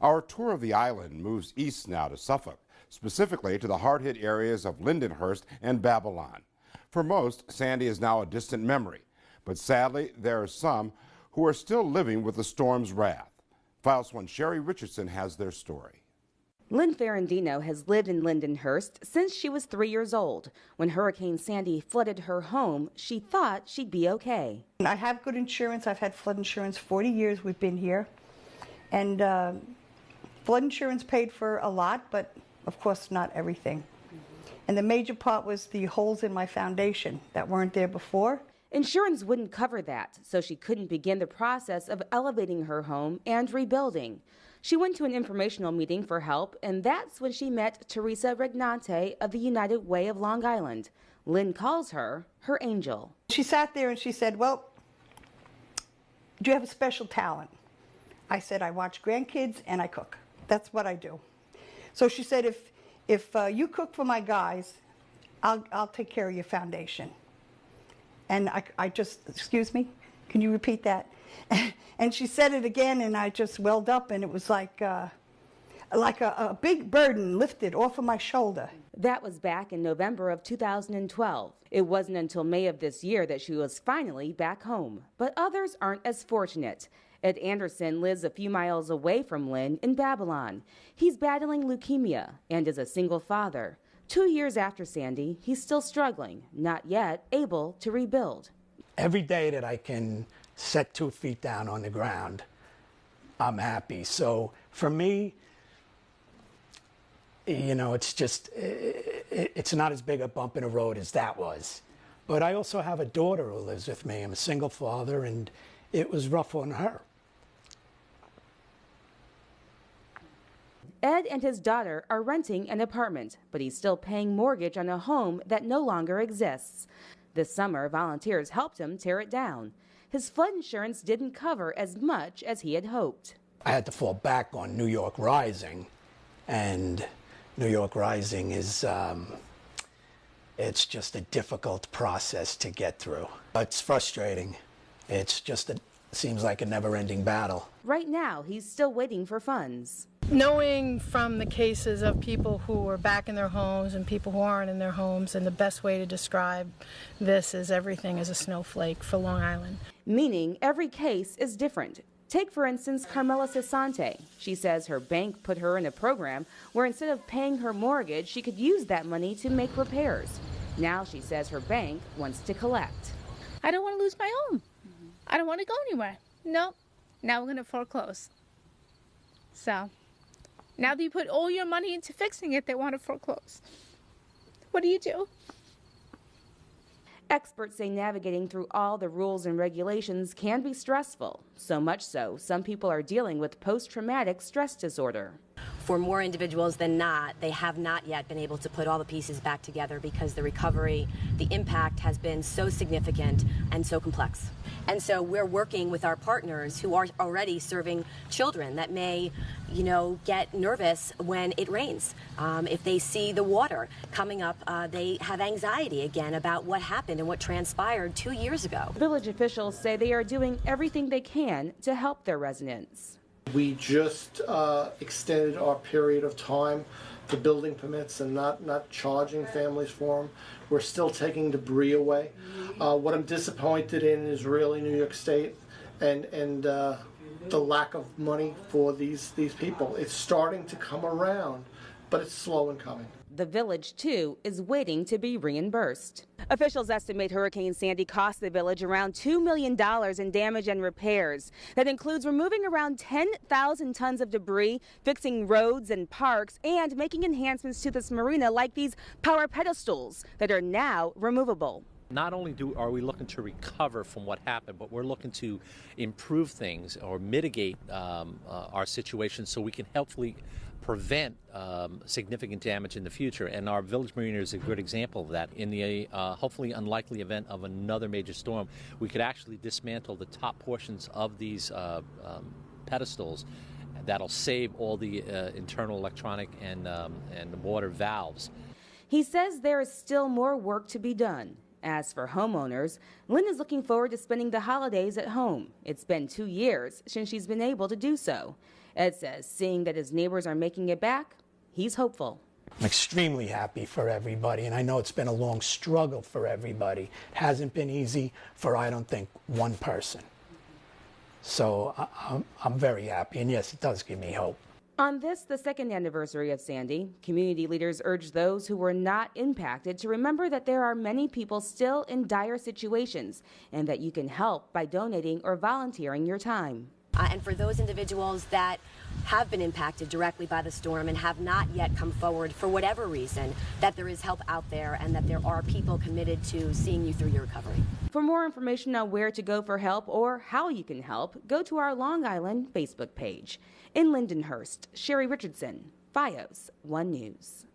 Our tour of the island moves east now to Suffolk, specifically to the hard-hit areas of Lindenhurst and Babylon. For most, Sandy is now a distant memory, but sadly, there are some who are still living with the storm's wrath. Fios 1 Sherry Richardson has their story. Lynn Ferrandino has lived in Lindenhurst since she was 3 years old. When Hurricane Sandy flooded her home, she thought she'd be okay. I have good insurance. I've had flood insurance 40 years we've been here. And flood insurance paid for a lot, but of course not everything. And the major part was the holes in my foundation that weren't there before. Insurance wouldn't cover that, so she couldn't begin the process of elevating her home and rebuilding. She went to an informational meeting for help, and that's when she met Teresa Regnante of the United Way of Long Island. Lynn calls her her angel. She sat there and she said, well, do you have a special talent? I said, I watch grandkids and I cook. That's what I do. So she said, if you cook for my guys, I'll take care of your foundation. And I just, excuse me, can you repeat that? And she said it again, and I just welled up, and it was like a big burden lifted off of my shoulder. That was back in November of 2012. It wasn't until May of this year that she was finally back home. But others aren't as fortunate. Ed Anderson lives a few miles away from Lynn in Babylon. He's battling leukemia and is a single father. 2 years after Sandy, he's still struggling, not yet able to rebuild. Every day that I can set 2 feet down on the ground, I'm happy. So for me, you know, it's just, it's not as big a bump in the road as that was. But I also have a daughter who lives with me. I'm a single father, and it was rough on her. Ed and his daughter are renting an apartment, but he's still paying mortgage on a home that no longer exists. This summer, volunteers helped him tear it down. His flood insurance didn't cover as much as he had hoped. I had to fall back on New York Rising, and New York Rising is, it's just a difficult process to get through. It's frustrating. It's just, it seems like a never-ending battle. Right now, he's still waiting for funds. Knowing from the cases of people who are back in their homes and people who aren't in their homes, and the best way to describe this is everything is a snowflake for Long Island. Meaning every case is different. Take, for instance, Carmela Cesante. She says her bank put her in a program where instead of paying her mortgage, she could use that money to make repairs. Now she says her bank wants to collect. I don't want to lose my home. I don't want to go anywhere. No, now we're going to foreclose. So now that you put all your money into fixing it, they want to foreclose. What do you do? Experts say navigating through all the rules and regulations can be stressful. So much so, some people are dealing with post-traumatic stress disorder. For more individuals than not, they have not yet been able to put all the pieces back together because the recovery, the impact has been so significant and so complex. And so we're working with our partners who are already serving children that may, you know, get nervous when it rains. If they see the water coming up, they have anxiety again about what happened and what transpired 2 years ago. Village officials say they are doing everything they can to help their residents. We just extended our period of time for building permits and not charging families for them. We're still taking debris away. What I'm disappointed in is really New York State and the lack of money for these people. It's starting to come around, but it's slow in coming. The village, too, is waiting to be reimbursed. Officials estimate Hurricane Sandy cost the village around $2 million in damage and repairs. That includes removing around 10,000 tons of debris, fixing roads and parks, and making enhancements to this marina like these power pedestals that are now removable. Not only are we looking to recover from what happened, but we're looking to improve things or mitigate our situation so we can helpfully prevent significant damage in the future. And our village marina is a good example of that. In the hopefully unlikely event of another major storm, we could actually dismantle the top portions of these pedestals. That'll save all the internal electronic and water valves. He says there is still more work to be done. As for homeowners, Lynn is looking forward to spending the holidays at home. It's been 2 years since she's been able to do so. Ed says seeing that his neighbors are making it back, he's hopeful. I'm extremely happy for everybody, and I know it's been a long struggle for everybody. It hasn't been easy for, I don't think, one person. So I'm very happy, and yes, it does give me hope. On this, the second anniversary of Sandy, community leaders urge those who were not impacted to remember that there are many people still in dire situations and that you can help by donating or volunteering your time. And for those individuals that have been impacted directly by the storm and have not yet come forward for whatever reason, that there is help out there and that there are people committed to seeing you through your recovery. For more information on where to go for help or how you can help, go to our Long Island Facebook page. In Lindenhurst, Sherry Richardson, Fios 1 News.